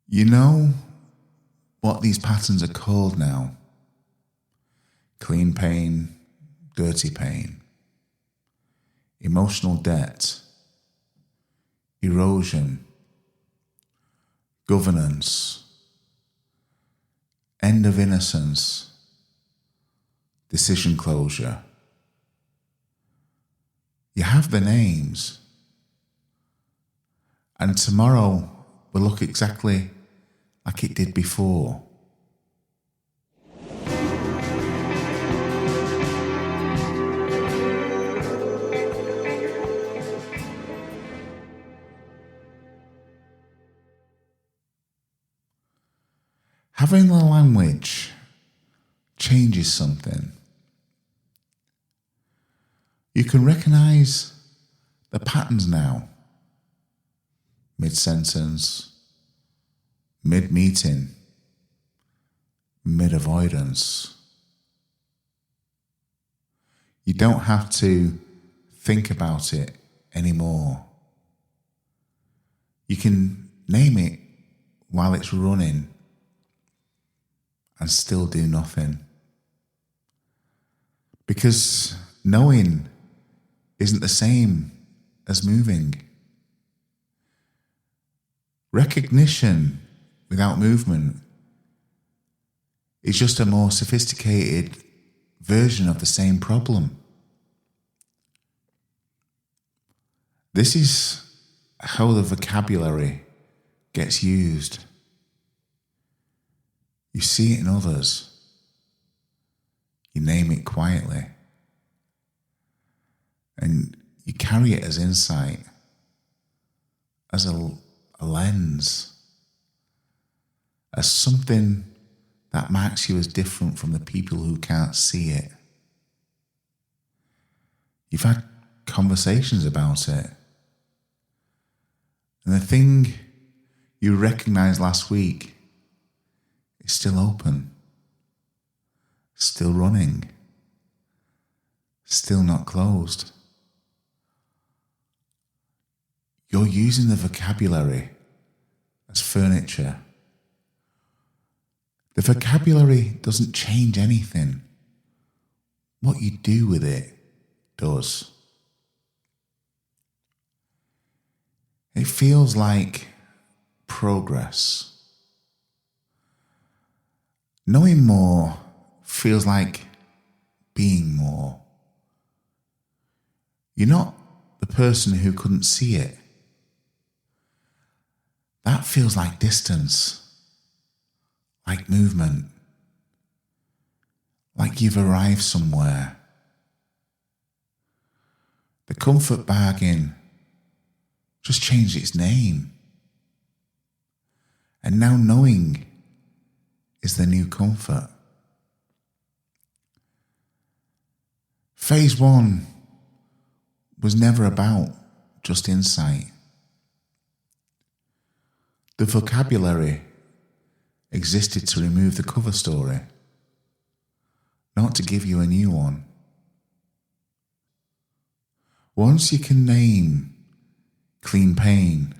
You know what these patterns are called now? Clean pain, dirty pain, emotional debt, erosion, governance, end of innocence, decision closure. You have the names. And tomorrow will look exactly like it did before. Having the language changes something. You can recognize the patterns now. Mid-sentence, mid-meeting, mid-avoidance. You don't have to think about it anymore. You can name it while it's running and still do nothing. Because knowing isn't the same as moving. Recognition without movement is just a more sophisticated version of the same problem. This is how the vocabulary gets used. You see it in others. You name it quietly. And you carry it as insight, as a lens, as something that marks you as different from the people who can't see it. You've had conversations about it. And the thing you recognized last week is still open, still running, still not closed. You're using the vocabulary as furniture. The vocabulary doesn't change anything. What you do with it does. It feels like progress. Knowing more feels like being more. You're not the person who couldn't see it. That feels like distance, like movement, like you've arrived somewhere. The comfort bargain just changed its name. And now knowing is the new comfort. Phase 1 was never about just insight. The vocabulary existed to remove the cover story, not to give you a new one. Once you can name clean pain,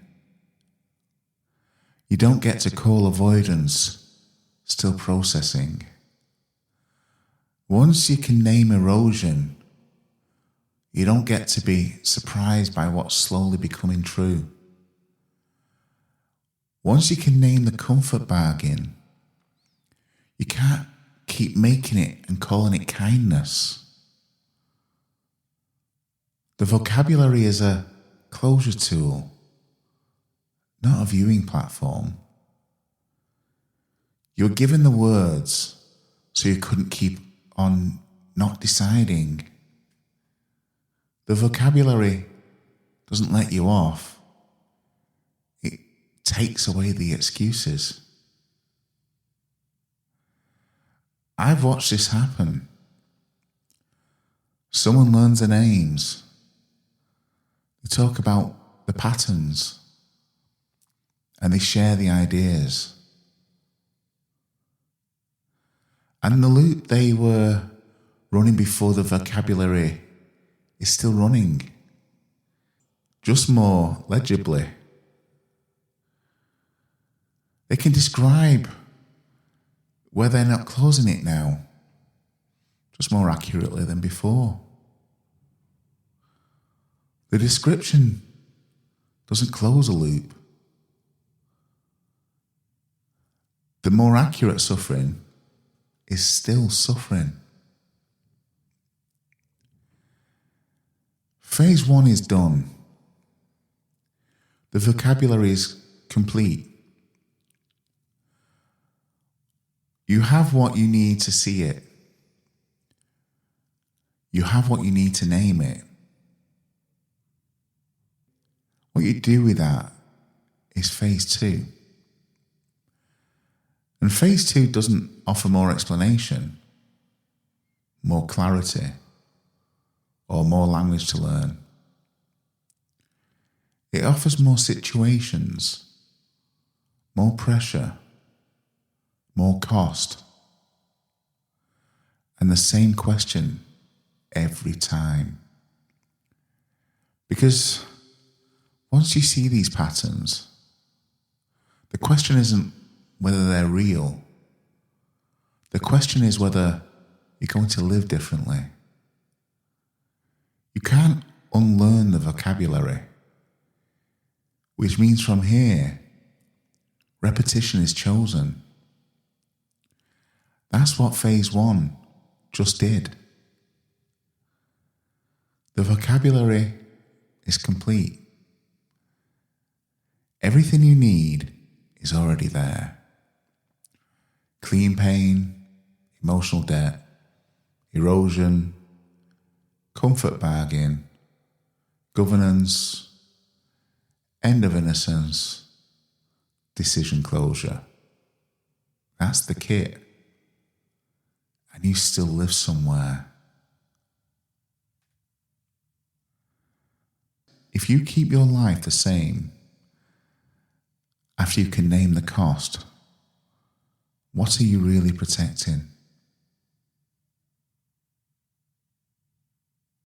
you don't get to call avoidance still processing. Once you can name erosion, you don't get to be surprised by what's slowly becoming true. Once you can name the comfort bargain, you can't keep making it and calling it kindness. The vocabulary is a closure tool, not a viewing platform. You were given the words so you couldn't keep on not deciding. The vocabulary doesn't let you off. It takes away the excuses. I've watched this happen. Someone learns the names. They talk about the patterns. And they share the ideas. And the loop they were running before the vocabulary is still running, just more legibly. They can describe where they're not closing it now, just more accurately than before. The description doesn't close a loop. The more accurate suffering is still suffering. Phase 1 is done. The vocabulary is complete. You have what you need to see it. You have what you need to name it. What you do with that is phase 2. And phase 2 doesn't offer more explanation, more clarity, or more language to learn. It offers more situations, more pressure, more cost, and the same question every time. Because once you see these patterns, the question isn't whether they're real. The question is whether you're going to live differently. You can't unlearn the vocabulary, which means from here, repetition is chosen. That's what phase 1 just did. The vocabulary is complete. Everything you need is already there. Clean pain, emotional debt, erosion, comfort bargain, governance, end of innocence, decision closure. That's the kit. And you still live somewhere. If you keep your life the same, after you can name the cost, what are you really protecting?